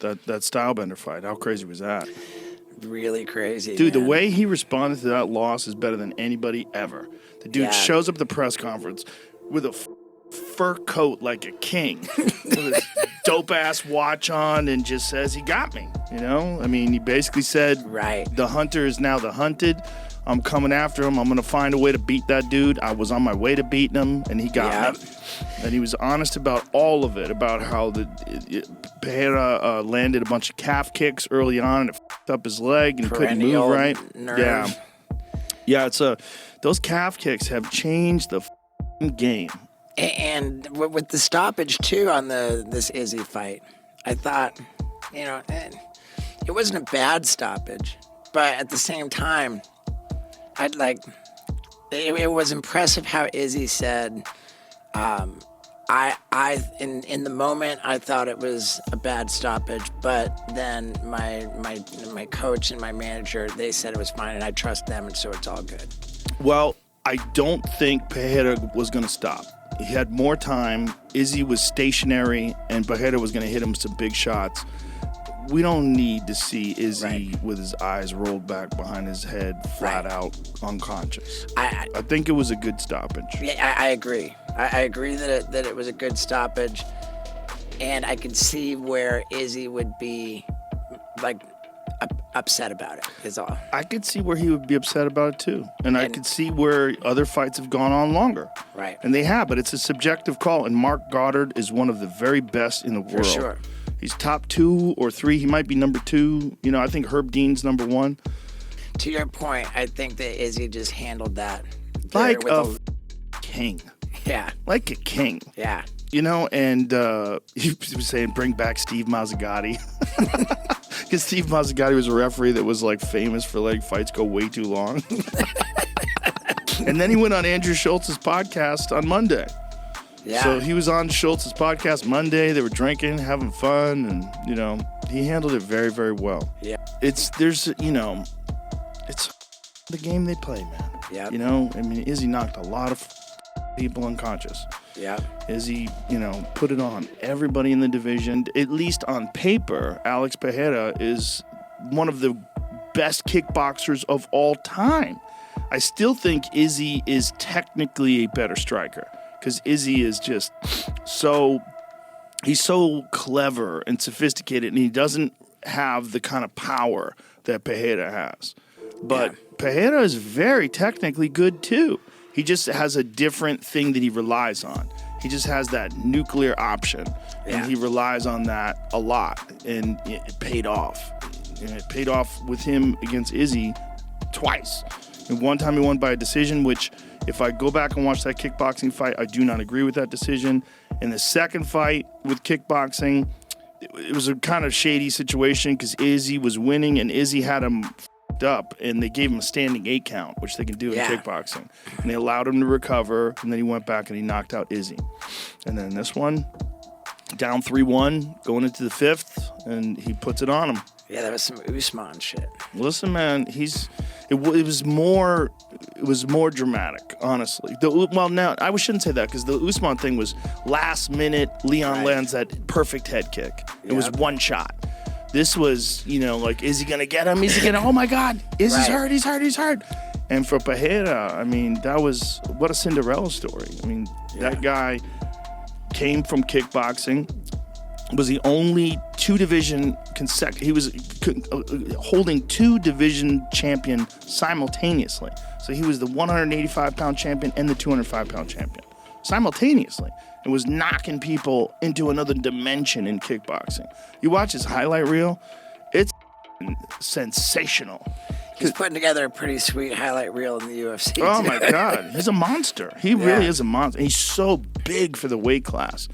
that Stylebender fight. How crazy was that? Really crazy, dude. man. The way he responded to that loss is better than anybody ever. The dude shows up at the press conference with a fur coat like a king, with a dope ass watch on, and just says he got me. You know, I mean, he basically said, right, the hunter is now the hunted. I'm coming after him. I'm going to find a way to beat that dude. I was on my way to beating him, and he got me. And he was honest about all of it, about how Pereira landed a bunch of calf kicks early on, and it f***ed up his leg, and he couldn't move right. Nerve. Yeah. It's those calf kicks have changed the game. And with the stoppage too on this Izzy fight, I thought, it wasn't a bad stoppage, but at the same time, it was impressive how Izzy said, in the moment I thought it was a bad stoppage, but then my coach and my manager, they said it was fine, and I trust them, and so it's all good. Well, I don't think Pereira was going to stop. He had more time. Izzy was stationary, and Pereira was going to hit him some big shots. We don't need to see Izzy with his eyes rolled back behind his head, flat out unconscious. I think it was a good stoppage. Yeah, I agree. I agree that it was a good stoppage, and I could see where Izzy would be upset about it. Is all. I could see where he would be upset about it too, and I could see where other fights have gone on longer. Right. And they have, but it's a subjective call. And Mark Goddard is one of the very best in the world. For sure. He's top 2 or 3. He might be number 2. I think Herb Dean's number 1. To your point, I think that Izzy just handled that like a king. Yeah. Like a king. Yeah. And he was saying, bring back Steve Mazzagatti. Because Steve Mazzagatti was a referee that was famous for fights go way too long. And then he went on Andrew Schultz's podcast on Monday. Yeah. So he was on Schultz's podcast Monday. They were drinking, having fun, and he handled it very, very well. Yeah. It's the game they play, man. Yeah. Izzy knocked a lot of people unconscious. Yeah. Izzy, put it on everybody in the division. At least on paper, Alex Pereira is one of the best kickboxers of all time. I still think Izzy is technically a better striker. Because Izzy is just he's so clever and sophisticated, and he doesn't have the kind of power that Pereira has. But Pereira is very technically good too. He just has a different thing that he relies on. He just has that nuclear option, and he relies on that a lot, and it paid off. And it paid off with him against Izzy twice. And one time he won by a decision, which, if I go back and watch that kickboxing fight, I do not agree with that decision. In the second fight with kickboxing, it was a kind of shady situation because Izzy was winning and Izzy had him f***ed up, and they gave him a standing 8 count, which they can do in kickboxing. And they allowed him to recover, and then he went back and he knocked out Izzy. And then this one, down 3-1, going into the 5th, and he puts it on him. Yeah, that was some Usman shit. Listen, man, it was more dramatic, honestly. Now I shouldn't say that, because the Usman thing was last minute. Leon lands that perfect head kick. It was one shot. This was, is he gonna get him? Is he gonna? Oh my God, he's hurt. He's hurt. And for Pereira, that was what a Cinderella story. That guy came from kickboxing. Was the only 2 division he was holding 2 division champion simultaneously. So he was the 185-pound champion and the 205-pound champion simultaneously, and was knocking people into another dimension in kickboxing. You watch his highlight reel, it's sensational. He's putting together a pretty sweet highlight reel in the UFC. Oh my God, he's a monster. He really is a monster. He's so big for the weight class,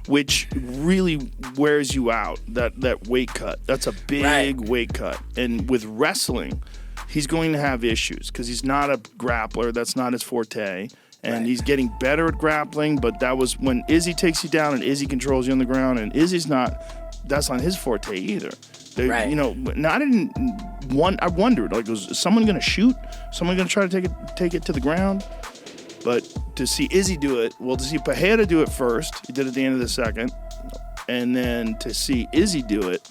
which really wears you out, that weight cut. That's a big weight cut. And with wrestling, he's going to have issues because he's not a grappler. That's not his forte. And he's getting better at grappling, but that was when Izzy takes you down and Izzy controls you on the ground, and that's not his forte either. I wondered, is someone going to shoot? Someone going to try to take it to the ground? But to see Izzy do it, to see Pereira do it first, he did it at the end of the second, and then to see Izzy do it,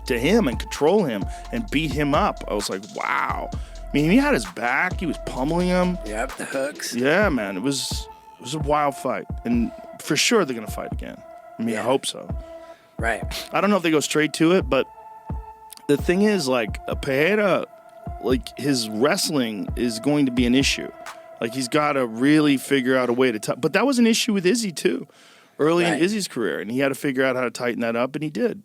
to him and control him and beat him up. I was like, wow. I mean, he had his back. He was pummeling him. Yep, the hooks. Yeah, man. It was a wild fight. And for sure they're going to fight again. I mean, I hope so. Right. I don't know if they go straight to it, but the thing is, like, Pereira, like, his wrestling is going to be an issue. Like, he's got to really figure out a way to but that was an issue with Izzy, too, early in Izzy's career. And he had to figure out how to tighten that up, and he did.